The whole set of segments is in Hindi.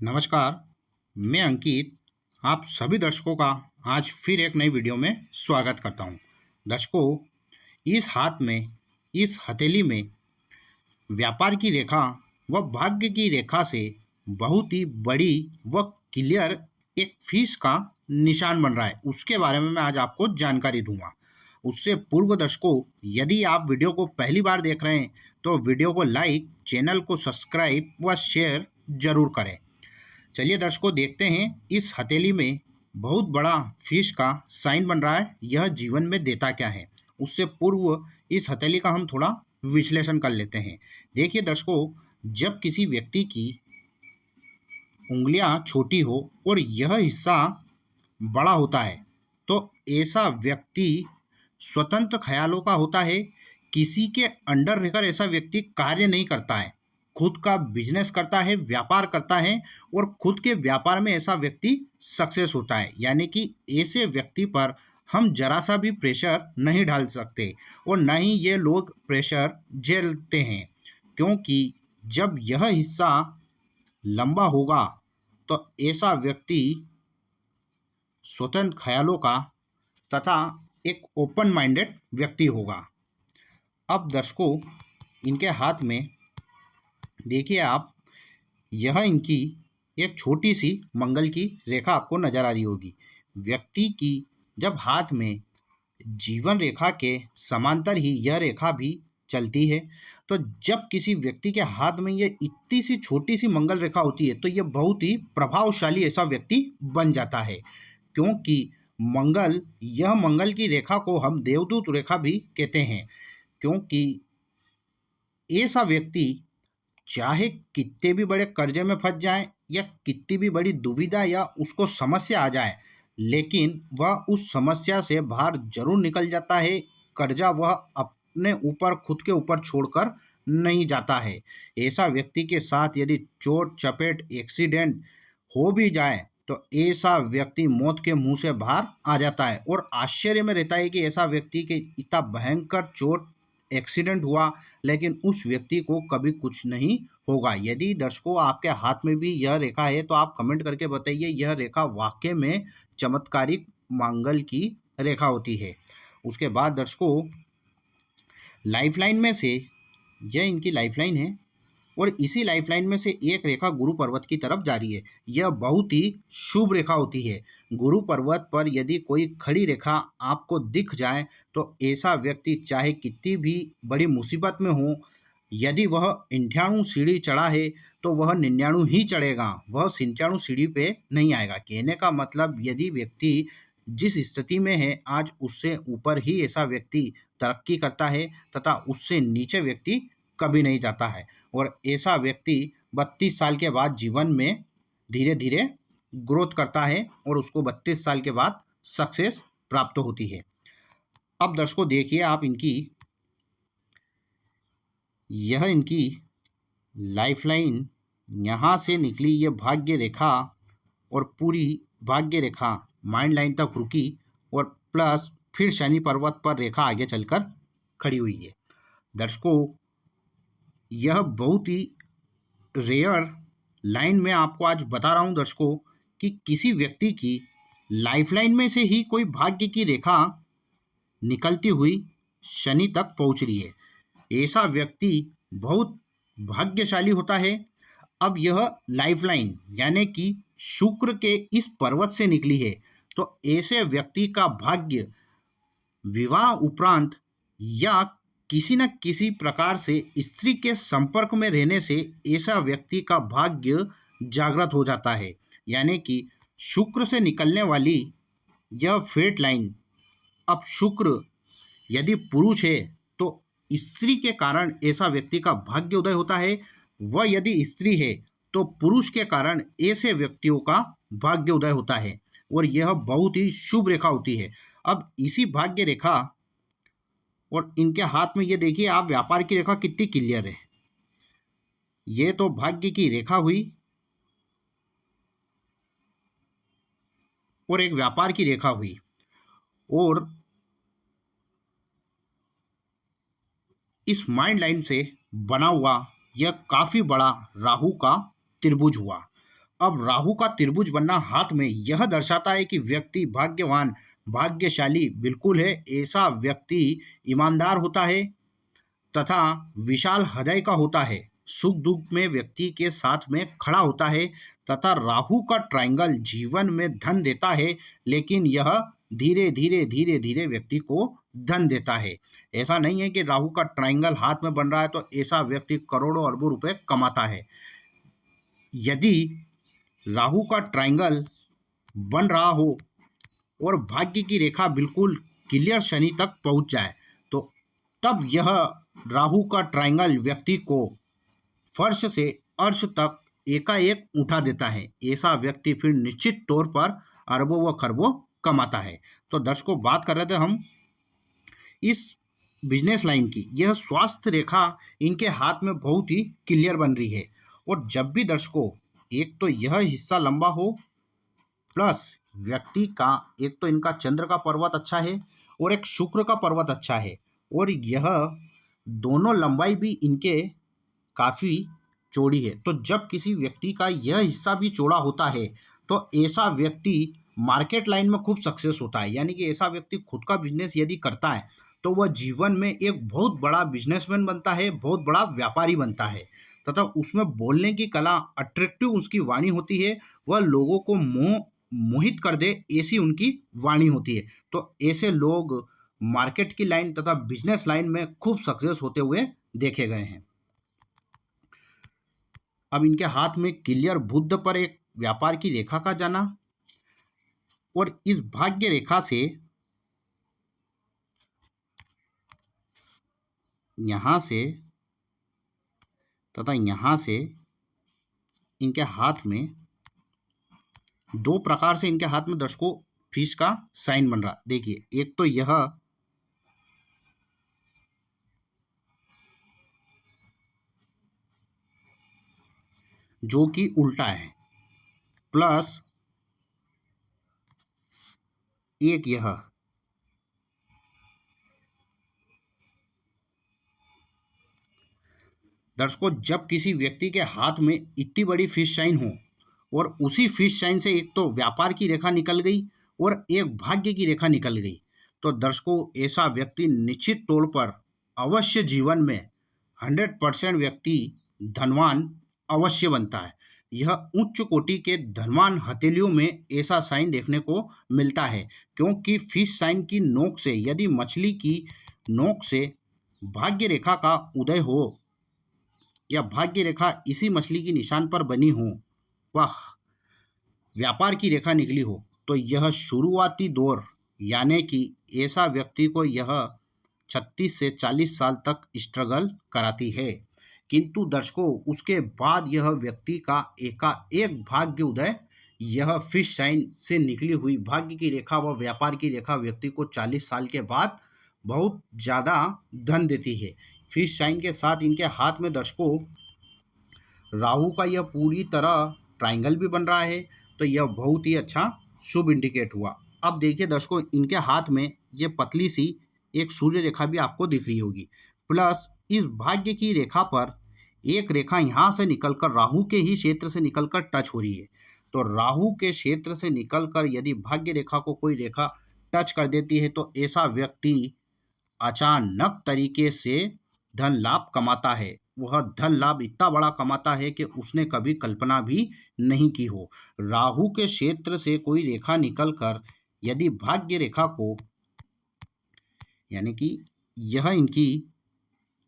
नमस्कार, मैं अंकित आप सभी दर्शकों का आज फिर एक नई वीडियो में स्वागत करता हूं। दर्शकों, इस हाथ में, इस हथेली में व्यापार की रेखा व भाग्य की रेखा से बहुत ही बड़ी व क्लियर एक फिश का निशान बन रहा है। उसके बारे में मैं आज आपको जानकारी दूंगा। उससे पूर्व दर्शकों, यदि आप वीडियो को पहली बार देख रहे हैं तो वीडियो को लाइक, चैनल को सब्सक्राइब व शेयर जरूर करें। चलिए दर्शकों, देखते हैं इस हथेली में बहुत बड़ा फिश का साइन बन रहा है, यह जीवन में देता क्या है। उससे पूर्व इस हथेली का हम थोड़ा विश्लेषण कर लेते हैं। देखिए दर्शकों, जब किसी व्यक्ति की उंगलियां छोटी हो और यह हिस्सा बड़ा होता है तो ऐसा व्यक्ति स्वतंत्र ख्यालों का होता है। किसी के अंडर रहकर ऐसा व्यक्ति कार्य नहीं करता है, खुद का बिजनेस करता है, व्यापार करता है और खुद के व्यापार में ऐसा व्यक्ति सक्सेस होता है। यानी कि ऐसे व्यक्ति पर हम जरा सा भी प्रेशर नहीं डाल सकते और न ही ये लोग प्रेशर झेलते हैं, क्योंकि जब यह हिस्सा लंबा होगा तो ऐसा व्यक्ति स्वतंत्र ख्यालों का तथा एक ओपन माइंडेड व्यक्ति होगा। अब दर्शकों, इनके हाथ में देखिए आप, यह इनकी एक छोटी सी मंगल की रेखा आपको नजर आ रही होगी। व्यक्ति की जब हाथ में जीवन रेखा के समांतर ही यह रेखा भी चलती है, तो जब किसी व्यक्ति के हाथ में ये इतनी सी छोटी सी मंगल रेखा होती है तो यह बहुत ही प्रभावशाली ऐसा व्यक्ति बन जाता है। क्योंकि यह मंगल की रेखा को हम देवदूत रेखा भी कहते हैं, क्योंकि ऐसा व्यक्ति चाहे कितने भी बड़े कर्जे में फंस जाए या कितनी भी बड़ी दुविधा या उसको समस्या आ जाए, लेकिन वह उस समस्या से बाहर जरूर निकल जाता है। कर्जा वह अपने ऊपर, खुद के ऊपर छोड़कर नहीं जाता है। ऐसा व्यक्ति के साथ यदि चोट चपेट एक्सीडेंट हो भी जाए तो ऐसा व्यक्ति मौत के मुंह से बाहर आ जाता है और आश्चर्य में रहता है कि ऐसा व्यक्ति के इतना भयंकर चोट एक्सीडेंट हुआ लेकिन उस व्यक्ति को कभी कुछ नहीं होगा। यदि दर्शकों आपके हाथ में भी यह रेखा है तो आप कमेंट करके बताइए, यह रेखा वाकई में चमत्कारिक मंगल की रेखा होती है। उसके बाद दर्शकों, लाइफलाइन में से यह इनकी लाइफलाइन है और इसी लाइफलाइन में से एक रेखा गुरु पर्वत की तरफ जा रही है। यह बहुत ही शुभ रेखा होती है। गुरु पर्वत पर यदि कोई खड़ी रेखा आपको दिख जाए तो ऐसा व्यक्ति चाहे कितनी भी बड़ी मुसीबत में हो, यदि वह 98 सीढ़ी चढ़ा है तो वह 99 ही चढ़ेगा, वह 97 सीढ़ी पे नहीं आएगा। कहने का मतलब, यदि व्यक्ति जिस स्थिति में है आज उससे ऊपर ही ऐसा व्यक्ति तरक्की करता है तथा उससे नीचे व्यक्ति कभी नहीं जाता है। और ऐसा व्यक्ति 32 साल के बाद जीवन में धीरे धीरे ग्रोथ करता है और उसको 32 साल के बाद सक्सेस प्राप्त होती है। अब दर्शकों देखिए आप, इनकी लाइफलाइन यहाँ से निकली, ये भाग्य रेखा और पूरी भाग्य रेखा माइंड लाइन तक रुकी और प्लस फिर शनि पर्वत पर रेखा आगे चलकर खड़ी हुई है। दर्शकों, यह बहुत ही रेयर लाइन में आपको आज बता रहा हूं दर्शकों, कि किसी व्यक्ति की लाइफलाइन में से ही कोई भाग्य की रेखा निकलती हुई शनि तक पहुंच रही है। ऐसा व्यक्ति बहुत भाग्यशाली होता है। अब यह लाइफलाइन यानी कि शुक्र के इस पर्वत से निकली है, तो ऐसे व्यक्ति का भाग्य विवाह उपरांत या किसी न किसी प्रकार से स्त्री के संपर्क में रहने से ऐसा व्यक्ति का भाग्य जागृत हो जाता है। यानी कि शुक्र से निकलने वाली यह फेट लाइन, अब शुक्र यदि पुरुष है तो स्त्री के कारण ऐसा व्यक्ति का भाग्य उदय होता है, वह यदि स्त्री है तो पुरुष के कारण ऐसे व्यक्तियों का भाग्य उदय होता है और यह बहुत ही शुभ रेखा होती है। अब इसी भाग्य रेखा और इनके हाथ में ये देखिए आप, व्यापार की रेखा कितनी क्लियर है। ये तो भाग्य की रेखा हुई और एक व्यापार की रेखा हुई और इस माइंड लाइन से बना हुआ यह काफी बड़ा राहु का त्रिभुज हुआ। अब राहु का त्रिभुज बनना हाथ में यह दर्शाता है कि व्यक्ति भाग्यवान, भाग्यशाली बिल्कुल है। ऐसा व्यक्ति ईमानदार होता है तथा विशाल हृदय का होता है, सुख दुख में व्यक्ति के साथ में खड़ा होता है तथा राहु का ट्रायंगल जीवन में धन देता है, लेकिन यह धीरे धीरे व्यक्ति को धन देता है। ऐसा नहीं है कि राहु का ट्रायंगल हाथ में बन रहा है तो ऐसा व्यक्ति करोड़ों अरबों रुपए कमाता है। यदि राहु का ट्रायंगल बन रहा हो और भाग्य की रेखा बिल्कुल क्लियर शनि तक पहुंच जाए तो तब यह राहु का ट्रायंगल व्यक्ति को फर्श से अर्श तक एकाएक उठा देता है। ऐसा व्यक्ति फिर निश्चित तौर पर अरबों व खरबों कमाता है। तो दर्शकों, बात कर रहे थे हम इस बिजनेस लाइन की। यह स्वास्थ्य रेखा इनके हाथ में बहुत ही क्लियर बन रही है। और जब भी दर्शकों एक तो यह हिस्सा लंबा हो प्लस व्यक्ति का एक तो इनका चंद्र का पर्वत अच्छा है और एक शुक्र का पर्वत अच्छा है और यह दोनों लंबाई भी इनके काफ़ी चौड़ी है, तो जब किसी व्यक्ति का यह हिस्सा भी चौड़ा होता है तो ऐसा व्यक्ति मार्केट लाइन में खूब सक्सेस होता है। यानी कि ऐसा व्यक्ति खुद का बिजनेस यदि करता है तो वह जीवन में एक बहुत बड़ा बिजनेसमैन बनता है, बहुत बड़ा व्यापारी बनता है तथा उसमें बोलने की कला, अट्रैक्टिव उसकी वाणी होती है, वह लोगों को मोहित कर दे ऐसी उनकी वाणी होती है। तो ऐसे लोग मार्केट की लाइन तथा बिजनेस लाइन में खूब सक्सेस होते हुए देखे गए हैं। अब इनके हाथ में क्लियर बुध पर एक व्यापार की रेखा का जाना और इस भाग्य रेखा से यहाँ से तथा यहाँ से इनके हाथ में दो प्रकार से इनके हाथ में दर्शकों फिश का साइन बन रहा। देखिए, एक तो यह जो कि उल्टा है प्लस एक यह दर्शकों, जब किसी व्यक्ति के हाथ में इतनी बड़ी फिश साइन हो और उसी फिश साइन से एक तो व्यापार की रेखा निकल गई और एक भाग्य की रेखा निकल गई तो दर्शकों ऐसा व्यक्ति निश्चित तौर पर अवश्य जीवन में 100% व्यक्ति धनवान अवश्य बनता है। यह उच्च कोटि के धनवान हथेलियों में ऐसा साइन देखने को मिलता है, क्योंकि फिश साइन की नोक से यदि मछली की नोक से भाग्य रेखा का उदय हो या भाग्य रेखा इसी मछली की निशान पर बनी हो, वह व्यापार की रेखा निकली हो, तो यह शुरुआती दौर यानी कि ऐसा व्यक्ति को यह 36 से 40 साल तक स्ट्रगल कराती है। किंतु दर्शकों उसके बाद यह व्यक्ति का एकाएक भाग्य उदय यह फिश साइन से निकली हुई भाग्य की रेखा व व्यापार की रेखा व्यक्ति को 40 साल के बाद बहुत ज़्यादा धन देती है। फिश साइन के साथ इनके हाथ में दर्शकों राहु का यह पूरी तरह ट्रायंगल भी बन रहा है, तो यह बहुत ही अच्छा शुभ इंडिकेट हुआ। अब देखिए दर्शकों इनके हाथ में ये पतली सी एक सूर्य रेखा भी आपको दिख रही होगी, प्लस इस भाग्य की रेखा पर एक रेखा यहाँ से निकलकर राहु के ही क्षेत्र से निकलकर टच हो रही है। तो राहु के क्षेत्र से निकलकर यदि भाग्य रेखा को कोई रेखा टच कर देती है तो ऐसा व्यक्ति अचानक तरीके से धन लाभ कमाता है। वह धन लाभ इतना बड़ा कमाता है कि उसने कभी कल्पना भी नहीं की हो। राहु के क्षेत्र से कोई रेखा निकलकर यदि भाग्य रेखा को यानी कि यह इनकी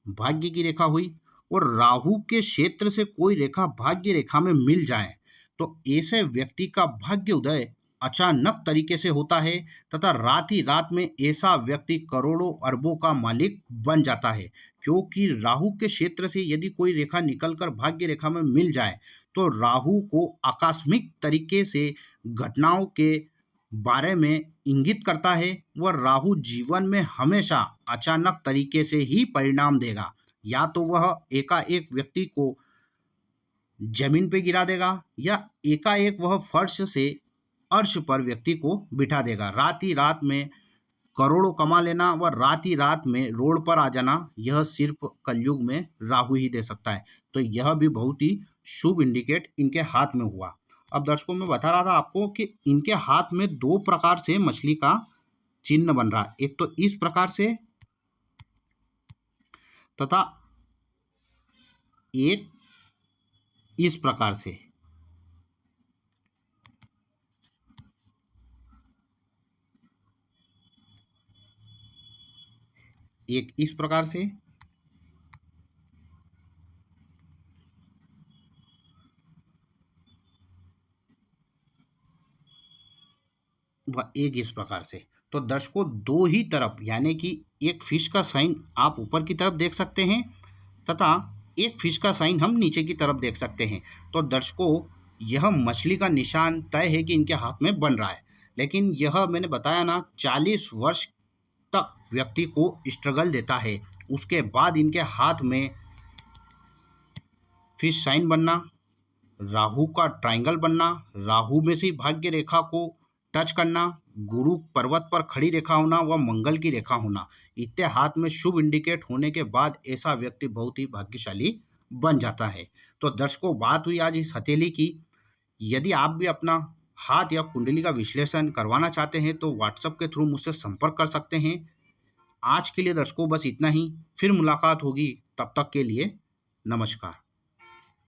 भाग्य की रेखा हुई और राहु के क्षेत्र से कोई रेखा भाग्य रेखा में मिल जाए तो ऐसे व्यक्ति का भाग्य उदय अचानक तरीके से होता है तथा रात ही रात में ऐसा व्यक्ति करोड़ों अरबों का मालिक बन जाता है। क्योंकि राहु के क्षेत्र से यदि कोई रेखा निकलकर भाग्य रेखा में मिल जाए तो राहु को आकस्मिक तरीके से घटनाओं के बारे में इंगित करता है। वह राहु जीवन में हमेशा अचानक तरीके से ही परिणाम देगा, या तो वह एकाएक व्यक्ति को जमीन पे गिरा देगा या एकाएक वह फर्श से अर्श पर व्यक्ति को बिठा देगा। रात ही रात में करोड़ों कमा लेना व रात ही रात में रोड पर आ जाना यह सिर्फ कलयुग में राहु ही दे सकता है। तो यह भी बहुत ही शुभ इंडिकेट इनके हाथ में हुआ। अब दर्शकों मैं बता रहा था आपको कि इनके हाथ में दो प्रकार से मछली का चिन्ह बन रहा है, एक तो इस प्रकार से तथा एक इस प्रकार से। एक इस प्रकार से व एक इस प्रकार से। तो दर्शकों दो ही तरफ यानी कि एक फिश का साइन आप ऊपर की तरफ देख सकते हैं तथा एक फिश का साइन हम नीचे की तरफ देख सकते हैं। तो दर्शकों यह मछली का निशान तय है कि इनके हाथ में बन रहा है, लेकिन यह मैंने बताया ना 40 वर्ष तक व्यक्ति को स्ट्रगल देता है। उसके बाद इनके हाथ में फिश साइन बनना, राहु का ट्रायंगल बनना, राहु में से भाग्य रेखा को टच करना, गुरु पर्वत पर खड़ी रेखा होना व मंगल की रेखा होना, इतने हाथ में शुभ इंडिकेट होने के बाद ऐसा व्यक्ति बहुत ही भाग्यशाली बन जाता है। तो दर्शकों बात हुई आज इस हथेली की। यदि आप भी अपना हाथ या कुंडली का विश्लेषण करवाना चाहते हैं तो व्हाट्सएप के थ्रू मुझसे संपर्क कर सकते हैं। आज के लिए दर्शकों बस इतना ही, फिर मुलाकात होगी, तब तक के लिए नमस्कार।